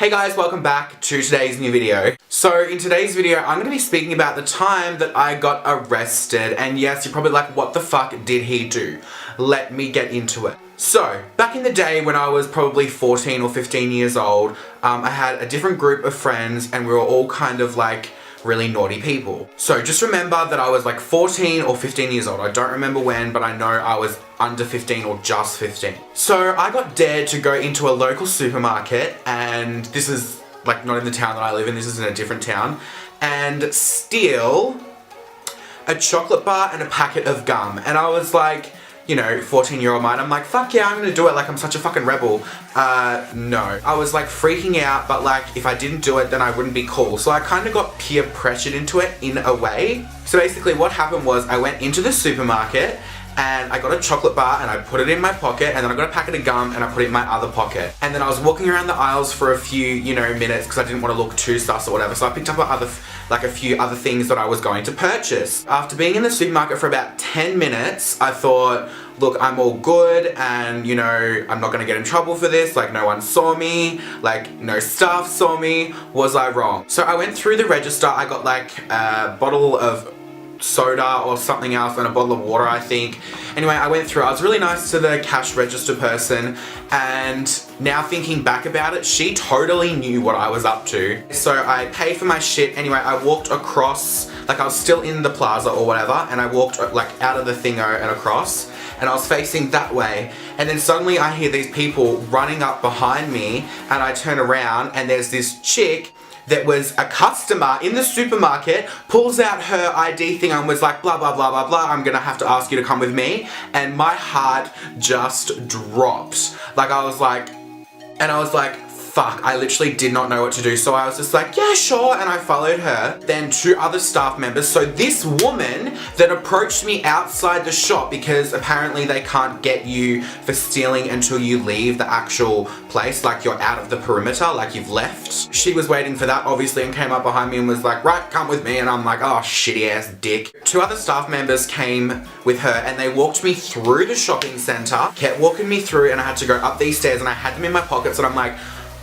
Hey guys, welcome back to today's new video. So in today's video, I'm going to be speaking about the time that I got arrested. And yes, you're probably like, what the fuck did he do? Let me get into it. So, back in the day when I was probably 14 or 15 years old, I had a different group of friends and we were all kind of like really naughty people. So just remember that I was like 14 or 15 years old. I don't remember when, but I know I was under 15 or just 15. So I got dared to go into a local supermarket, and this is like not in the town that I live in, this is in a different town, and steal a chocolate bar and a packet of gum. And I was like, you know, 14-year-old mind, I'm like, fuck yeah, I'm gonna do it, like I'm such a fucking rebel. No. I was like freaking out, but like if I didn't do it then I wouldn't be cool. So I kind of got peer pressured into it in a way. So basically what happened was I went into the supermarket and I got a chocolate bar and I put it in my pocket, and then I got a packet of gum and I put it in my other pocket. And then I was walking around the aisles for a few, you know, minutes because I didn't want to look too sus or whatever. So I picked up a few other things that I was going to purchase. After being in the supermarket for about 10 minutes, I thought, look, I'm all good and, you know, I'm not going to get in trouble for this. Like, no one saw me. Like, no staff saw me. Was I wrong? So I went through the register. I got like a bottle of soda or something else and a bottle of water, I think. Anyway, I went through. I was really nice to the cash register person, and now thinking back about it, she totally knew what I was up to. So I paid for my shit. Anyway, I walked across, like I was still in the plaza or whatever, and I walked like out of the thingo and across, and I was facing that way, and then suddenly I hear these people running up behind me, and I turn around and there's this chick that was a customer in the supermarket, pulls out her ID thing and was like, blah, blah, blah, blah, blah, I'm gonna have to ask you to come with me. And my heart just dropped. Like I was like, fuck, I literally did not know what to do. So I was just like, yeah, sure, and I followed her. Then two other staff members. So this woman that approached me outside the shop, because apparently they can't get you for stealing until you leave the actual place, like you're out of the perimeter, like you've left. She was waiting for that, obviously, and came up behind me and was like, right, come with me. And I'm like, oh, shitty ass dick. Two other staff members came with her and they walked me through the shopping center, kept walking me through, and I had to go up these stairs and I had them in my pockets, and I'm like,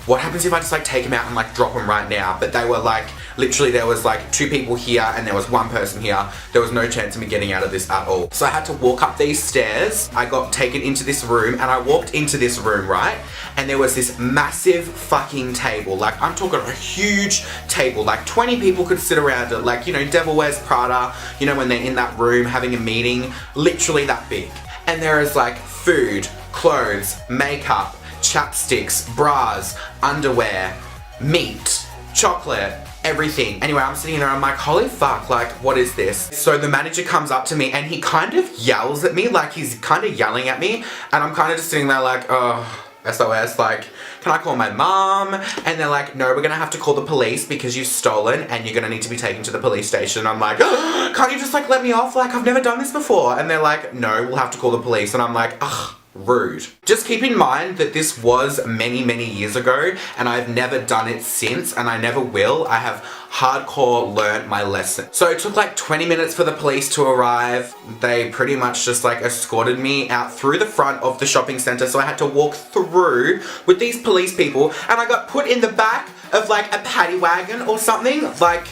what happens if I just like take them out and like drop them right now? But they were like, literally there was like two people here and there was one person here. There was no chance of me getting out of this at all. So I had to walk up these stairs. I got taken into this room and I walked into this room, right? And there was this massive fucking table. Like I'm talking a huge table. Like 20 people could sit around it. Like, you know, Devil Wears Prada, you know, when they're in that room having a meeting, literally that big. And there is like food, clothes, makeup, chapsticks, bras, underwear, meat, chocolate, everything. Anyway, I'm sitting there, I'm like, holy fuck, like, what is this? So the manager comes up to me and he kind of yells at me, like he's kind of yelling at me, and I'm kind of just sitting there like, oh, SOS, like, can I call my mom? And they're like, no, we're gonna have to call the police because you've stolen and you're gonna need to be taken to the police station. I'm like, oh, can't you just like let me off? Like, I've never done this before. And they're like, no, we'll have to call the police. And I'm like, ugh. Rude. Just keep in mind that this was many, many years ago and I've never done it since, and I never will. I have hardcore learned my lesson. So it took like 20 minutes for the police to arrive. They pretty much just like escorted me out through the front of the shopping center, so I had to walk through with these police people, and I got put in the back of like a paddy wagon or something, like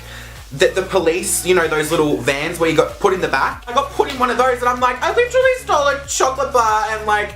the police, you know, those little vans where you got put in the back. I got put in one of those and I'm like, I literally stole a chocolate bar and like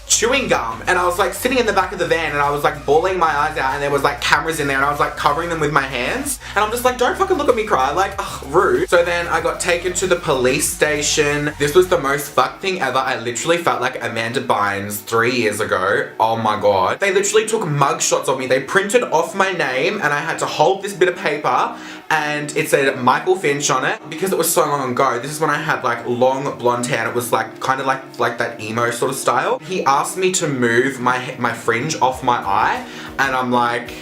chewing gum, and I was like sitting in the back of the van and I was like bawling my eyes out, and there was like cameras in there and I was like covering them with my hands, and I'm just like, don't fucking look at me cry, like, ugh, rude. So then I got taken to the police station. This was the most fucked thing ever. I literally felt like Amanda Bynes 3 years ago. Oh my god. They literally took mug shots of me. They printed off my name and I had to hold this bit of paper and it said Michael Finch on it. Because it was so long ago, this is when I had like long blonde hair and it was like kind of like that emo sort of style. He asked me to move my fringe off my eye, and I'm like,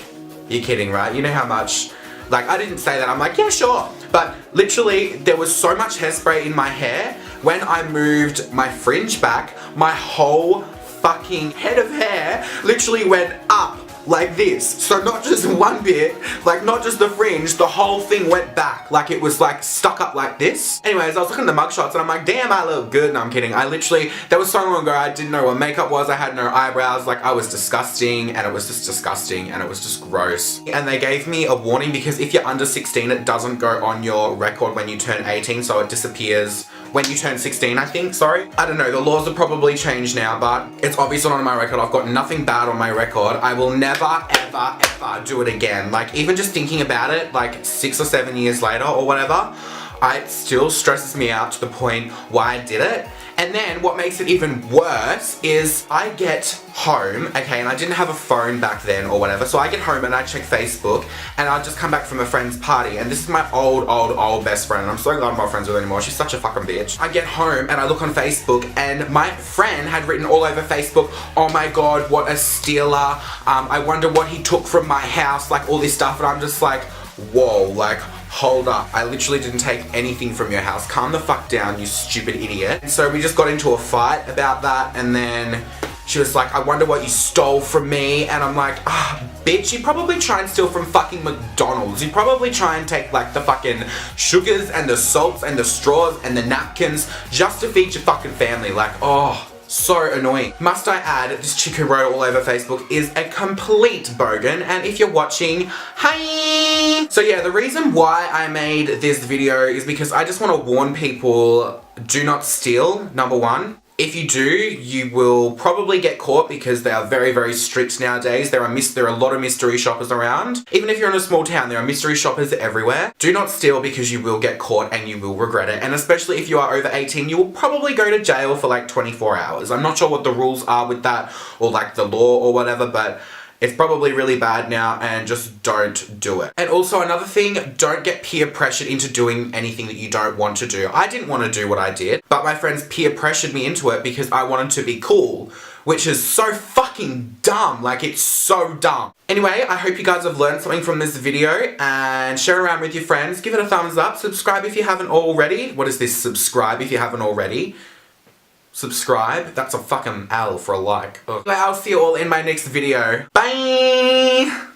you're kidding, right? You know how much, like, I didn't say that. I'm like, yeah, sure. But literally there was so much hairspray in my hair. When I moved my fringe back, my whole fucking head of hair literally went up like this. So not just one bit, like not just the fringe, the whole thing went back. Like it was like stuck up like this. Anyways, I was looking at the mugshots and I'm like, damn, I look good. No, I'm kidding. I literally, that was so long ago, I didn't know what makeup was. I had no eyebrows. Like I was disgusting, and it was just disgusting, and it was just gross. And they gave me a warning because if you're under 16, it doesn't go on your record when you turn 18, so it disappears when you turn 16, I think, sorry. I don't know, the laws have probably changed now, but it's obviously not on my record. I've got nothing bad on my record. I will never, ever, ever do it again. Like, even just thinking about it, like 6 or 7 years later or whatever, it still stresses me out to the point why I did it. And then what makes it even worse is I get home, okay, and I didn't have a phone back then or whatever, so I get home and I check Facebook and I'll just come back from a friend's party, and this is my old best friend, and I'm so glad I'm not friends with her anymore. She's such a fucking bitch. I get home and I look on Facebook and my friend had written all over Facebook, oh my god, what a stealer, I wonder what he took from my house, like all this stuff, and I'm just like, whoa, like, hold up, I literally didn't take anything from your house. Calm the fuck down, you stupid idiot. And so we just got into a fight about that, and then she was like, I wonder what you stole from me. And I'm like, bitch, you probably try and steal from fucking McDonald's. You probably try and take like the fucking sugars and the salts and the straws and the napkins just to feed your fucking family. Like, oh, so annoying. Must I add, this chick who wrote all over Facebook is a complete bogan, and if you're watching, hi! So yeah, the reason why I made this video is because I just want to warn people, do not steal, number one. If you do, you will probably get caught because they are very, very strict nowadays. There are a lot of mystery shoppers around. Even if you're in a small town, there are mystery shoppers everywhere. Do not steal because you will get caught and you will regret it. And especially if you are over 18, you will probably go to jail for like 24 hours. I'm not sure what the rules are with that, or like the law or whatever, but it's probably really bad now, and just don't do it. And also another thing, don't get peer pressured into doing anything that you don't want to do. I didn't want to do what I did, but my friends peer pressured me into it because I wanted to be cool, which is so fucking dumb. Like, it's so dumb. Anyway, I hope you guys have learned something from this video, and share it around with your friends. Give it a thumbs up. Subscribe if you haven't already. What is this? Subscribe if you haven't already. Subscribe? That's a fucking L for a like. Ugh. I'll see you all in my next video. Bye!